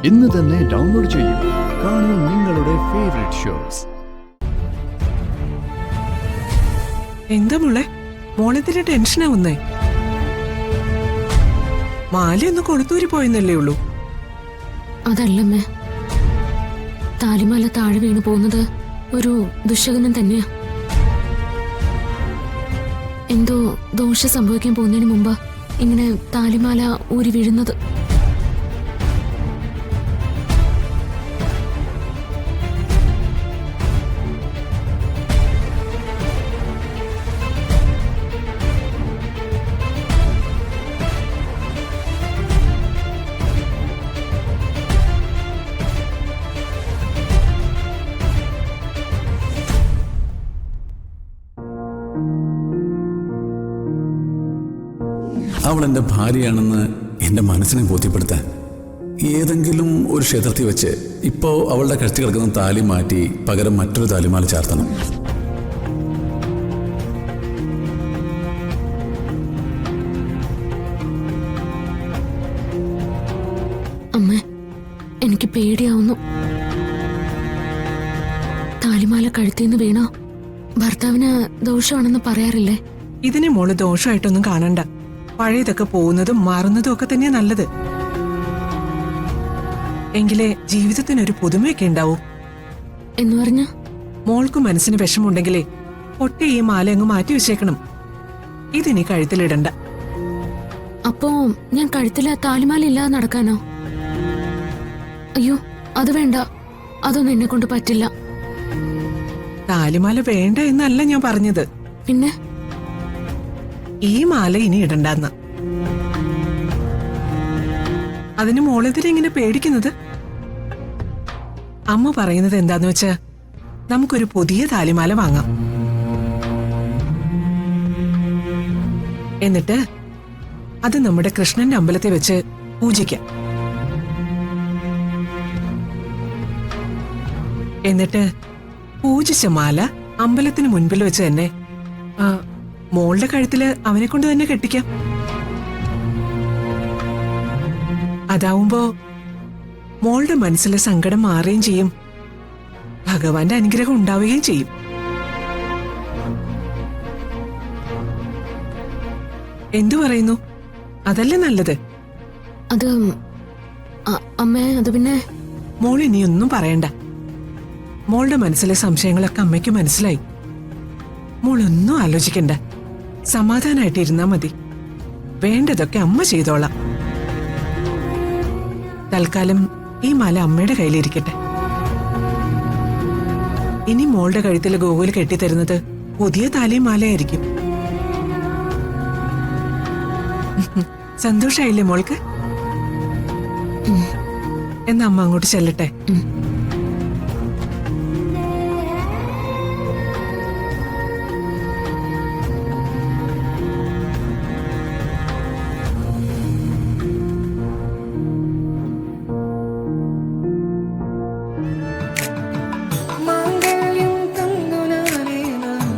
ഇന്ന് തന്നെ ഡൗൺലോഡ് ചെയ്യൂ. കാണൂ നിങ്ങളുടെ ഫേവറേറ്റ് ഷോസ്. എന്താ മോളെ, മോളെത്തിന് ടെൻഷനാവുന്നേ? മാലയൊന്ന് കൊളുത്തൂരി പോയെന്നല്ലേ ഉള്ളൂ. അതല്ലമ്മേ, താലിമാല താഴെ വീണു പോകുന്നത് ഒരു ദുശകനം തന്നെയാ. എന്തോ ദോഷം സംഭവിക്കാൻ പോകുന്നതിന് മുമ്പ് ഇങ്ങനെ താലിമാല ഊരി വീഴുന്നത്. അവൾ എൻ്റെ ഭാര്യയാണെന്ന് എൻ്റെ മനസ്സിനെ ബോധ്യപ്പെടുത്താൻ ഏതെങ്കിലും ഒരു ക്ഷേത്രത്തിൽ വെച്ച് ഇപ്പോൾ അവളുടെ കഴുത്തിൽ കിടക്കുന്ന താലി മാറ്റി പകരം മറ്റൊരു താലിമാല ചാർത്തണം. അമ്മ, എനിക്ക് പേടിയാവുന്നു. താലിമാല കഴുത്തിന്ന് വീണോ ഭർത്താവിന് ദോഷമാണെന്ന് പറയാറില്ലേ? ഇതിനെ മോള് ദോഷമായിട്ടൊന്നും കാണണ്ട. പഴയതൊക്കെ പോകുന്നതും മാറുന്നതും ഒക്കെ തന്നെയാ നല്ലത്. എങ്കിലേ ജീവിതത്തിനൊരു പുതുമയൊക്കെ ഉണ്ടാവൂ. എന്ന് പറഞ്ഞ മോൾക്ക് മനസ്സിന് വിഷമുണ്ടെങ്കിലേ പൊട്ടി ഈ മാല അങ്ങ് മാറ്റി വെച്ചേക്കണം. ഇതിനി കഴുത്തിലിടണ്ട. അപ്പോ ഞാൻ കഴുത്തില് താലിമാല ഇല്ലാതെ നടക്കാനോ? അയ്യോ, അത് വേണ്ട. അതൊന്നും എന്നെ കൊണ്ട് പറ്റില്ല. താലിമാല വേണ്ട എന്നല്ല ഞാൻ പറഞ്ഞത്. പിന്നെ ഈ മാല ഇനി ഇടണ്ടെന്ന. അതിന് മോളെതിരെങ്ങനെ പേടിക്കുന്നത്? അമ്മ പറയുന്നത് എന്താന്ന് വെച്ചാ നമുക്കൊരു പുതിയ താലിമാല വാങ്ങാം. എന്നിട്ട് അത് നമ്മുടെ കൃഷ്ണന്റെ അമ്പലത്തിൽ വെച്ച് പൂജിക്കാം. എന്നിട്ട് പൂജിച്ച മാല അമ്പലത്തിന് മുൻപിൽ വെച്ച് തന്നെ മോളുടെ കഴുത്തില് അവനെ കൊണ്ട് തന്നെ കെട്ടിക്കാം. അതാവുമ്പോ മോളുടെ മനസ്സിലെ സങ്കടം മാറുകയും ചെയ്യും, ഭഗവാന്റെ അനുഗ്രഹം ഉണ്ടാവുകയും ചെയ്യും. എന്തു പറയുന്നു? അതല്ലേ നല്ലത്? അത് അമ്മേ, അത് പിന്നെ മോൾ ഇനിയൊന്നും പറയണ്ട. മോളുടെ മനസ്സിലെ സംശയങ്ങളൊക്കെ അമ്മയ്ക്ക് മനസ്സിലായി. മോളൊന്നും ആലോചിക്കണ്ട. സമാധാനായിട്ടിരുന്നാ മതി. വേണ്ടതൊക്കെ അമ്മ ചെയ്തോളാം. തൽക്കാലം ഈ മാല അമ്മയുടെ കയ്യിലിരിക്കട്ടെ. ഇനി മോളുടെ കഴുത്തിൽ ഗോകുൽ കെട്ടിത്തരുന്നത് പുതിയ താലിയും മാലയായിരിക്കും. സന്തോഷായില്ലേ മോൾക്ക്? എന്നാ അമ്മ അങ്ങോട്ട് ചെല്ലട്ടെ.